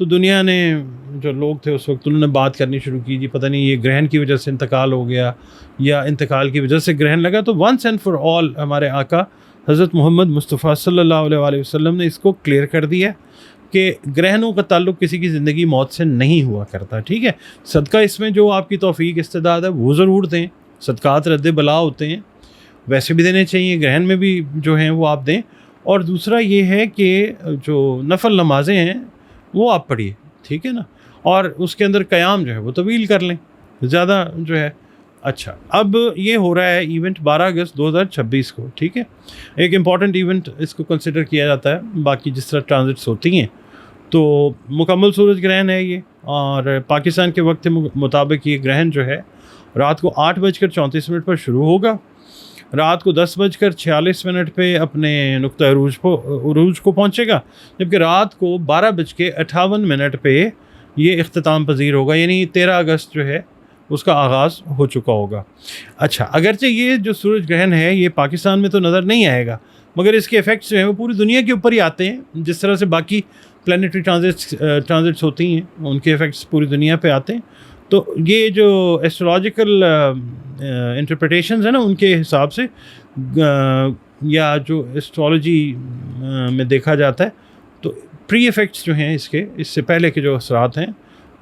تو دنیا نے جو لوگ تھے اس وقت انہوں نے بات کرنی شروع کی، جی پتہ نہیں یہ گرہن کی وجہ سے انتقال ہو گیا یا انتقال کی وجہ سے گرہن لگا. تو ونس اینڈ فار آل ہمارے آقا حضرت محمد مصطفیٰ صلی اللہ علیہ وسلم نے اس کو کلیئر کر دیا کہ گرہنوں کا تعلق کسی کی زندگی موت سے نہیں ہوا کرتا. ٹھیک ہے، صدقہ اس میں جو آپ کی توفیق استعداد ہے وہ ضرور دیں، صدقات رد بلا ہوتے ہیں ویسے بھی دینے چاہیے، گرہن میں بھی جو ہیں وہ آپ دیں. اور دوسرا یہ ہے کہ جو نفل نمازیں ہیں وہ آپ پڑھیے، ٹھیک ہے نا، اور اس کے اندر قیام جو ہے وہ طویل کر لیں زیادہ جو ہے. اچھا، اب یہ ہو رہا ہے ایونٹ 12 اگست 2026 کو. ٹھیک ہے، ایک امپورٹنٹ ایونٹ اس کو کنسیڈر کیا جاتا ہے. باقی جس طرح ٹرانزٹس ہوتی ہیں تو مکمل سورج گرہن ہے یہ، اور پاکستان کے وقت مطابق یہ گرہن جو ہے رات کو 8:34 پر شروع ہوگا، رات کو 10:46 پہ اپنے نقطہ عروج کو پہنچے گا، جبکہ رات کو 12:58 پہ یہ اختتام پذیر ہوگا، یعنی 13 اگست جو ہے اس کا آغاز ہو چکا ہوگا. اچھا، اگرچہ یہ جو سورج گرہن ہے یہ پاکستان میں تو نظر نہیں آئے گا، مگر اس کے ایفیکٹس جو ہیں وہ پوری دنیا کے اوپر ہی آتے ہیں. جس طرح سے باقی پلانیٹری ٹرانزٹس ہوتی ہیں ان کے ایفیکٹس پوری دنیا پہ آتے ہیں. تو یہ جو ایسٹرولوجیکل انٹرپریٹیشنز ہیں نا، ان کے حساب سے یا جو ایسٹرولوجی میں دیکھا جاتا ہے تو پری ایفیکٹس جو ہیں اس سے پہلے کے جو اثرات ہیں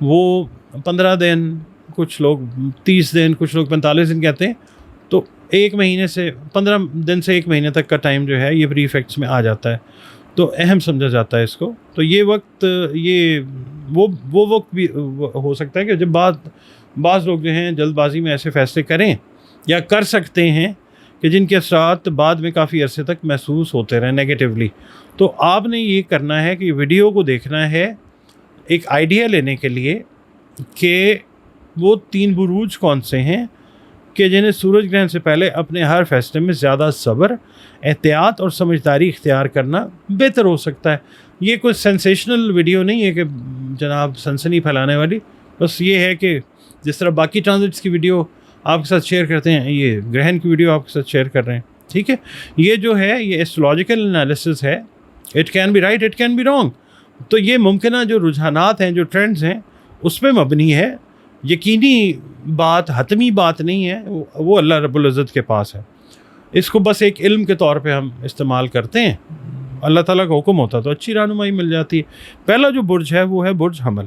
وہ 15 دن، کچھ لوگ 30 دن، کچھ لوگ 45 دن کہتے ہیں. تو 1 مہینے سے 15 دن سے 1 مہینے تک کا ٹائم جو ہے یہ پری ایفیکٹس میں آ جاتا ہے، تو اہم سمجھا جاتا ہے اس کو. تو یہ وقت وہ وقت بھی ہو سکتا ہے کہ جب بعض لوگ جو ہیں جلد بازی میں ایسے فیصلے کریں یا کر سکتے ہیں کہ جن کے اثرات بعد میں کافی عرصے تک محسوس ہوتے رہیں نیگیٹیولی. تو آپ نے یہ کرنا ہے کہ ویڈیو کو دیکھنا ہے ایک آئیڈیا لینے کے لیے کہ وہ 3 بروج کون سے ہیں کہ جنہیں سورج گرہن سے پہلے اپنے ہر فیصلے میں زیادہ صبر، احتیاط اور سمجھداری اختیار کرنا بہتر ہو سکتا ہے. یہ کوئی سینسیشنل ویڈیو نہیں ہے کہ جناب سنسنی پھیلانے والی، بس یہ ہے کہ جس طرح باقی ٹرانزٹس کی ویڈیو آپ کے ساتھ شیئر کرتے ہیں، یہ گرہن کی ویڈیو آپ کے ساتھ شیئر کر رہے ہیں. ٹھیک ہے، یہ جو ہے یہ ایسٹرولوجیکل انالیسس ہے. It can be right, it can be wrong. تو یہ ممکنہ جو رجحانات ہیں، جو ٹرینڈز ہیں، اس پہ مبنی ہے. یقینی بات، حتمی بات نہیں ہے، وہ اللہ رب العزت کے پاس ہے. اس کو بس ایک علم کے طور پہ ہم استعمال کرتے ہیں. اللہ تعالیٰ کا حکم ہوتا تو اچھی رہنمائی مل جاتی ہے. پہلا جو برج ہے وہ ہے برج حمل.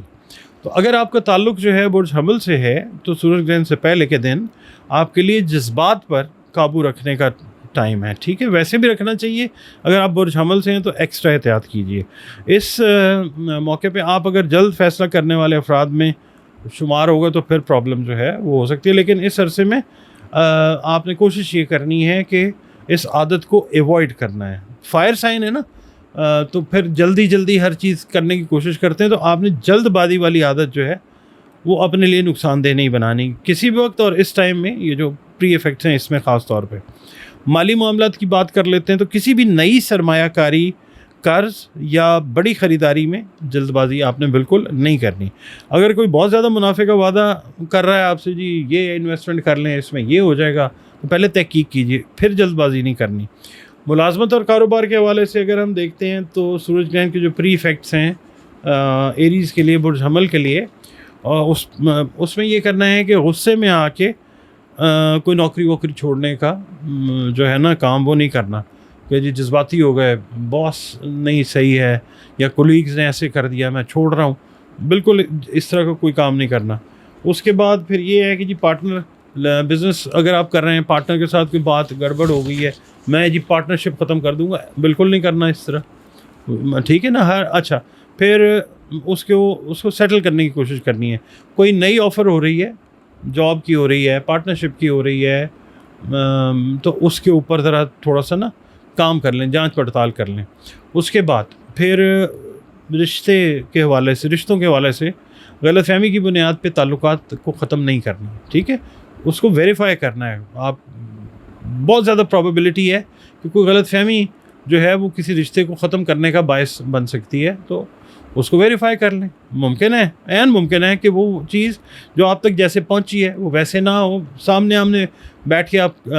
تو اگر آپ کا تعلق جو ہے برج حمل سے ہے تو سورج گرہن سے پہلے کے دن آپ کے لیے جذبات پر قابو رکھنے کا ٹائم ہے. ٹھیک ہے، ویسے بھی رکھنا چاہیے. اگر آپ برج حمل سے ہیں تو ایکسٹرا احتیاط کیجیے. اس موقع پہ آپ اگر جلد فیصلہ کرنے والے افراد میں شمار ہوگا تو پھر پرابلم جو ہے وہ ہو سکتی ہے. لیکن اس عرصے میں آپ نے کوشش یہ کرنی ہے کہ اس عادت کو ایوائڈ کرنا ہے. فائر سائن ہے نا، تو پھر جلدی ہر چیز کرنے کی کوشش کرتے ہیں. تو آپ نے جلد بازی والی عادت جو ہے وہ اپنے لیے نقصان دہ نہیں بنانی کسی بھی وقت. اور اس ٹائم میں یہ جو پری ایفیکٹس ہیں اس میں خاص طور پہ مالی معاملات کی بات کر لیتے ہیں. تو کسی بھی نئی سرمایہ کاری، قرض یا بڑی خریداری میں جلد بازی آپ نے بالکل نہیں کرنی. اگر کوئی بہت زیادہ منافع کا وعدہ کر رہا ہے آپ سے، جی یہ انویسٹمنٹ کر لیں، اس میں یہ ہو جائے گا، تو پہلے تحقیق کیجیے، پھر جلد بازی نہیں کرنی. ملازمت اور کاروبار کے حوالے سے اگر ہم دیکھتے ہیں تو سورج گرہن کے جو پری ایفیکٹس ہیں ایریز کے لیے، برج حمل کے لیے، اس میں یہ کرنا ہے کہ غصے میں آ کے کوئی نوکری ووکری چھوڑنے کا جو ہے نا کام وہ نہیں کرنا کہ جی جذباتی ہو گئے، باس نہیں صحیح ہے یا کولیگز نے ایسے کر دیا میں چھوڑ رہا ہوں. بالکل اس طرح کا کوئی کام نہیں کرنا. اس کے بعد پھر یہ ہے کہ جی پارٹنر بزنس اگر آپ کر رہے ہیں، پارٹنر کے ساتھ کوئی بات گڑبڑ ہو گئی ہے، میں جی پارٹنرشپ ختم کر دوں گا، بالکل نہیں کرنا اس طرح. ٹھیک ہے نا. اچھا، پھر اس کو سیٹل کرنے کی کوشش کرنی ہے. کوئی نئی آفر ہو رہی ہے، جاب کی ہو رہی ہے، پارٹنرشپ کی ہو رہی ہے، تو اس کے اوپر ذرا تھوڑا سا نا کام کر لیں، جانچ پڑتال کر لیں. اس کے بعد پھر رشتوں کے حوالے سے غلط فہمی کی بنیاد پہ تعلقات کو ختم نہیں کرنا. ٹھیک ہے، اس کو ویریفائی کرنا ہے. آپ بہت زیادہ پرابیبلٹی ہے کہ کوئی غلط فہمی جو ہے وہ کسی رشتے کو ختم کرنے کا باعث بن سکتی ہے، تو اس کو ویریفائی کر لیں. ممکن ہے کہ وہ چیز جو آپ تک جیسے پہنچی ہے وہ ویسے نہ ہو. سامنے آمنے بیٹھ کے آپ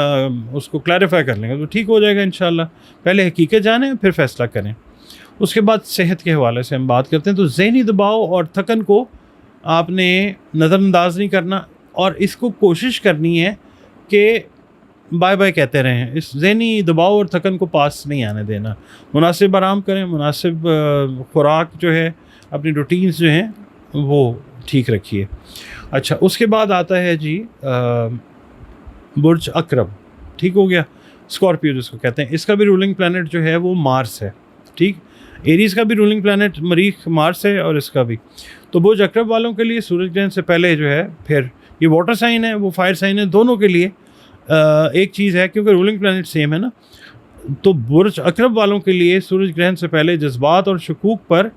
اس کو کلیریفائی کر لیں گے تو ٹھیک ہو جائے گا انشاءاللہ. پہلے حقیقت جانیں پھر فیصلہ کریں. اس کے بعد صحت کے حوالے سے ہم بات کرتے ہیں. تو ذہنی دباؤ اور تھکن کو آپ نے نظر انداز نہیں کرنا اور اس کو کوشش کرنی ہے کہ بائے بائے کہتے رہیں. اس ذہنی دباؤ اور تھکن کو پاس نہیں آنے دینا. مناسب آرام کریں, مناسب خوراک جو ہے, اپنی روٹینز جو ہیں وہ ٹھیک رکھیے. اچھا, اس کے بعد آتا ہے جی برج اکرم. ٹھیک ہو گیا. اسکارپیو جس کو کہتے ہیں, اس کا بھی رولنگ پلانٹ جو ہے وہ مارس ہے. ٹھیک, ایریز کا بھی رولنگ پلانٹ مریخ مارس ہے اور اس کا بھی. تو برج اکرم والوں کے لیے سورج گرہن سے پہلے جو ہے, پھر یہ واٹر سائن ہے وہ فائر سائن ہے, دونوں کے لیے ایک چیز ہے کیونکہ رولنگ پلانٹ سیم ہے نا. تو برج اکرم والوں کے لیے سورج گرہن سے پہلے جذبات اور شکوک پر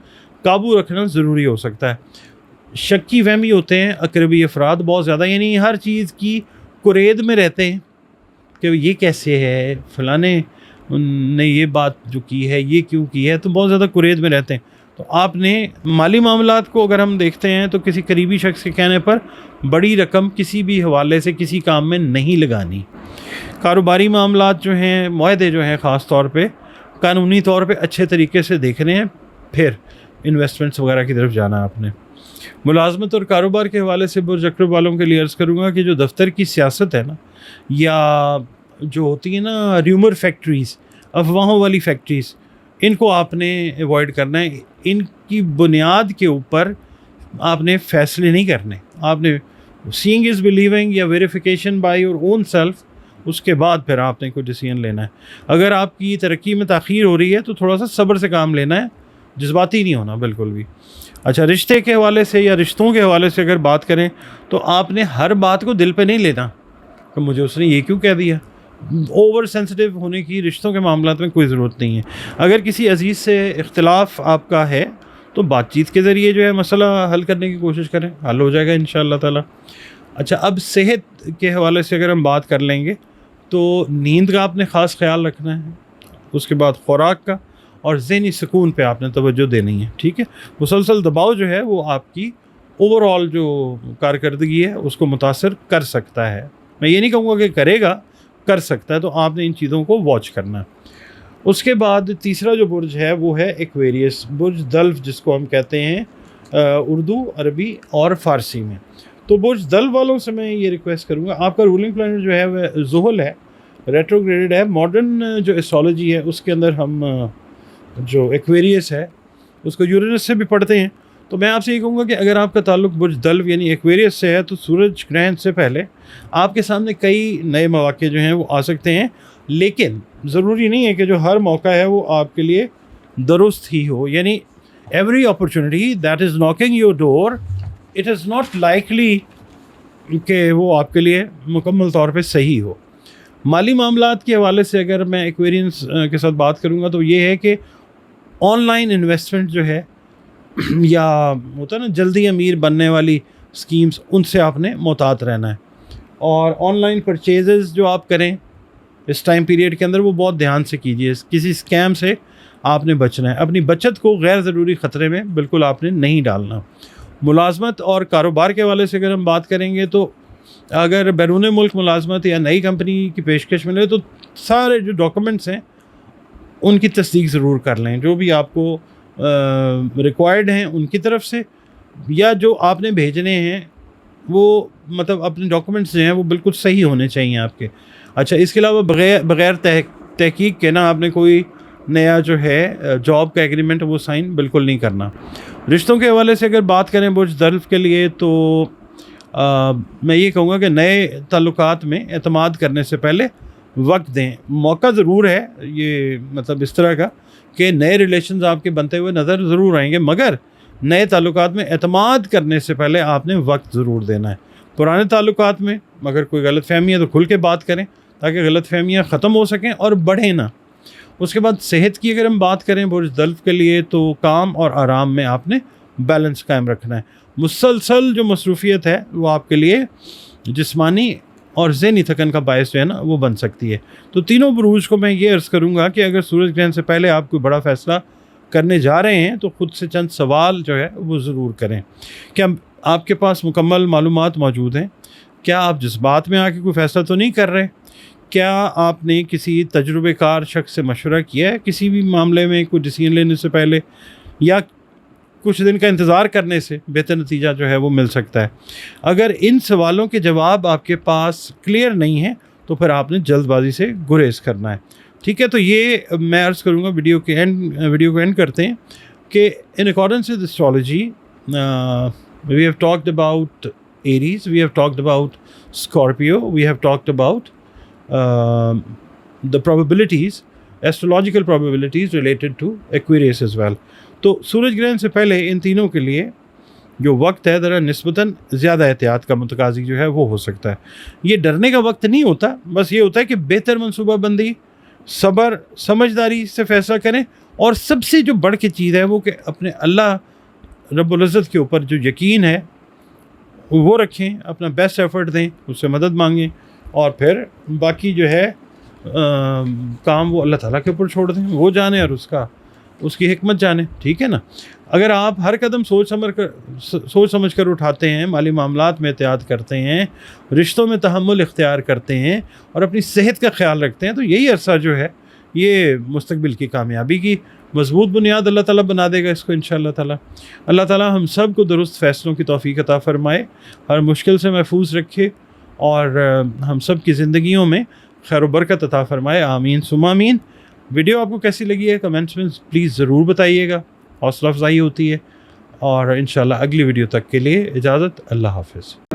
قابو رکھنا ضروری ہو سکتا ہے. شکی وہمی ہوتے ہیں اقربی افراد بہت زیادہ, یعنی ہر چیز کی کرید میں رہتے ہیں کہ یہ کیسے ہے, فلانے نے یہ بات جو کی ہے یہ کیوں کی ہے, تو بہت زیادہ کرید میں رہتے ہیں. تو آپ نے مالی معاملات کو اگر ہم دیکھتے ہیں تو کسی قریبی شخص کے کہنے پر بڑی رقم کسی بھی حوالے سے کسی کام میں نہیں لگانی. کاروباری معاملات جو ہیں, معاہدے جو ہیں خاص طور پہ قانونی طور پہ اچھے طریقے سے دیکھنے ہیں, پھر انویسٹمنٹس وغیرہ کی طرف جانا ہے آپ نے. ملازمت اور کاروبار کے حوالے سے برج اکرم والوں کے لیے عرض کروں گا کہ جو دفتر کی سیاست ہے نا, یا جو ہوتی ہے نا ریومر فیکٹریز, افواہوں والی فیکٹریز, ان کو آپ نے ایوائڈ کرنا ہے. ان کی بنیاد کے اوپر آپ نے فیصلے نہیں کرنے. آپ نے سینگ از بلیونگ یا verification by your own self, اس کے بعد پھر آپ نے کوئی ڈیسیژن لینا ہے. اگر آپ کی ترقی میں تاخیر ہو رہی ہے تو تھوڑا سا صبر سے کام لینا ہے, جذباتی نہیں ہونا بالکل بھی. اچھا, رشتے کے حوالے سے یا رشتوں کے حوالے سے اگر بات کریں تو آپ نے ہر بات کو دل پہ نہیں لینا کہ مجھے اس نے یہ کیوں کہہ دیا. اوور سینسٹیو ہونے کی رشتوں کے معاملات میں کوئی ضرورت نہیں ہے. اگر کسی عزیز سے اختلاف آپ کا ہے تو بات چیت کے ذریعے جو ہے مسئلہ حل کرنے کی کوشش کریں, حل ہو جائے گا انشاءاللہ تعالی. اچھا, اب صحت کے حوالے سے اگر ہم بات کر لیں گے تو نیند کا آپ نے خاص خیال رکھنا ہے, اس کے بعد خوراک کا, اور ذہنی سکون پہ آپ نے توجہ دینی ہے. ٹھیک ہے, مسلسل دباؤ جو ہے وہ آپ کی اوور آل جو کارکردگی ہے اس کو متاثر کر سکتا ہے. میں یہ نہیں کہوں گا کہ کرے گا, کر سکتا ہے. تو آپ نے ان چیزوں کو واچ کرنا ہے. اس کے بعد تیسرا جو برج ہے وہ ہے ایکویریس, برج دلو جس کو ہم کہتے ہیں اردو, عربی اور فارسی میں. تو برج دلو والوں سے میں یہ ریکویسٹ کروں گا, آپ کا رولنگ پلانٹ جو ہے وہ زحل ہے, ریٹروگریڈڈ ہے. ماڈرن جو ایسٹرالوجی ہے اس کے اندر ہم جو ایکویریس ہے اس کو یورینس سے بھی پڑھتے ہیں. تو میں آپ سے یہ کہوں گا کہ اگر آپ کا تعلق برج دلو یعنی ایکویریس سے ہے تو سورج گرہن سے پہلے آپ کے سامنے کئی نئے مواقع جو ہیں وہ آ سکتے ہیں, لیکن ضروری نہیں ہے کہ جو ہر موقع ہے وہ آپ کے لیے درست ہی ہو. یعنی every opportunity that is knocking your door, it is not likely کہ وہ آپ کے لیے مکمل طور پہ صحیح ہو. مالی معاملات کے حوالے سے اگر میں ایکویرینس کے ساتھ بات کروں گا تو یہ ہے کہ آن لائن انویسٹمنٹ جو ہے یا ہوتا ہے نا جلدی امیر بننے والی اسکیمز, ان سے آپ نے محتاط رہنا ہے. اور آن لائن پرچیزز جو آپ کریں اس ٹائم پیریڈ کے اندر وہ بہت دھیان سے کیجیے. کسی اسکیم سے آپ نے بچنا ہے. اپنی بچت کو غیر ضروری خطرے میں بالکل آپ نے نہیں ڈالنا. ملازمت اور کاروبار کے حوالے سے اگر ہم بات کریں گے تو اگر بیرون ملک ملازمت یا نئی کمپنی کی پیشکش ملے تو سارے جو ڈاکومنٹس ہیں ان کی تصدیق ضرور کر لیں, جو بھی آپ کو ریکوائرڈ ہیں ان کی طرف سے, یا جو آپ نے بھیجنے ہیں وہ مطلب اپنے ڈاکومنٹس جو ہیں وہ بالکل صحیح ہونے چاہیے آپ کے. اچھا, اس کے علاوہ بغیر تحقیق کے نا آپ نے کوئی نیا جو ہے جاب کا ایگریمنٹ وہ سائن بالکل نہیں کرنا. رشتوں کے حوالے سے اگر بات کریں برج دلو کے لیے تو میں یہ کہوں گا کہ نئے تعلقات میں اعتماد کرنے سے پہلے وقت دیں. موقع ضرور ہے یہ مطلب اس طرح کا کہ نئے ریلیشنز آپ کے بنتے ہوئے نظر ضرور آئیں گے, مگر نئے تعلقات میں اعتماد کرنے سے پہلے آپ نے وقت ضرور دینا ہے. پرانے تعلقات میں اگر کوئی غلط فہمی ہے تو کھل کے بات کریں تاکہ غلط فہمیاں ختم ہو سکیں اور بڑھیں نہ. اس کے بعد صحت کی اگر ہم بات کریں برج دلو کے لیے تو کام اور آرام میں آپ نے بیلنس قائم رکھنا ہے. مسلسل جو مصروفیت ہے وہ آپ کے لیے جسمانی اور ذہنی تھکن کا باعث جو ہے نا وہ بن سکتی ہے. تو تینوں بروج کو میں یہ عرض کروں گا کہ اگر سورج گرہن سے پہلے آپ کوئی بڑا فیصلہ کرنے جا رہے ہیں تو خود سے چند سوال جو ہے وہ ضرور کریں. کیا آپ کے پاس مکمل معلومات موجود ہیں؟ کیا آپ جذبات میں آ کے کوئی فیصلہ تو نہیں کر رہے؟ کیا آپ نے کسی تجربے کار شخص سے مشورہ کیا ہے کسی بھی معاملے میں کوئی ڈیسیژن لینے سے پہلے، یا کچھ دن کا انتظار کرنے سے بہتر نتیجہ جو ہے وہ مل سکتا ہے؟ اگر ان سوالوں کے جواب آپ کے پاس کلیئر نہیں ہیں تو پھر آپ نے جلد بازی سے گریز کرنا ہے. ٹھیک ہے، تو یہ میں عرض کروں گا ویڈیو کو اینڈ کرتے ہیں کہ in accordance with astrology we have talked about Aries, we have talked about Scorpio, we have talked about the probabilities, astrological probabilities related to Aquarius as well. تو سورج گرہن سے پہلے ان تینوں کے لیے جو وقت ہے ذرا نسبتاً زیادہ احتیاط کا متقاضی جو ہے وہ ہو سکتا ہے. یہ ڈرنے کا وقت نہیں ہوتا، بس یہ ہوتا ہے کہ بہتر منصوبہ بندی، صبر، سمجھداری سے فیصلہ کریں، اور سب سے جو بڑھ کے چیز ہے وہ کہ اپنے اللہ رب العزت کے اوپر جو یقین ہے وہ رکھیں، اپنا بیسٹ ایفرٹ دیں، اس سے مدد مانگیں، اور پھر باقی جو ہے کام وہ اللہ تعالیٰ کے اوپر چھوڑ دیں، وہ جانے اور اس کی حکمت جانے. ٹھیک ہے نا؟ اگر آپ ہر قدم سوچ سمجھ کر اٹھاتے ہیں، مالی معاملات میں احتیاط کرتے ہیں، رشتوں میں تحمل اختیار کرتے ہیں، اور اپنی صحت کا خیال رکھتے ہیں، تو یہی عرصہ جو ہے یہ مستقبل کی کامیابی کی مضبوط بنیاد اللہ تعالیٰ بنا دے گا اس کو انشاءاللہ تعالیٰ. اللہ تعالیٰ ہم سب کو درست فیصلوں کی توفیق عطا فرمائے، ہر مشکل سے محفوظ رکھے، اور ہم سب کی زندگیوں میں خیر و برکت عطا فرمائے. آمین ثم آمین. ویڈیو آپ کو کیسی لگی ہے کمنٹس میں پلیز ضرور بتائیے گا، حوصلہ افزائی ہوتی ہے. اور انشاءاللہ اگلی ویڈیو تک کے لیے اجازت، اللہ حافظ.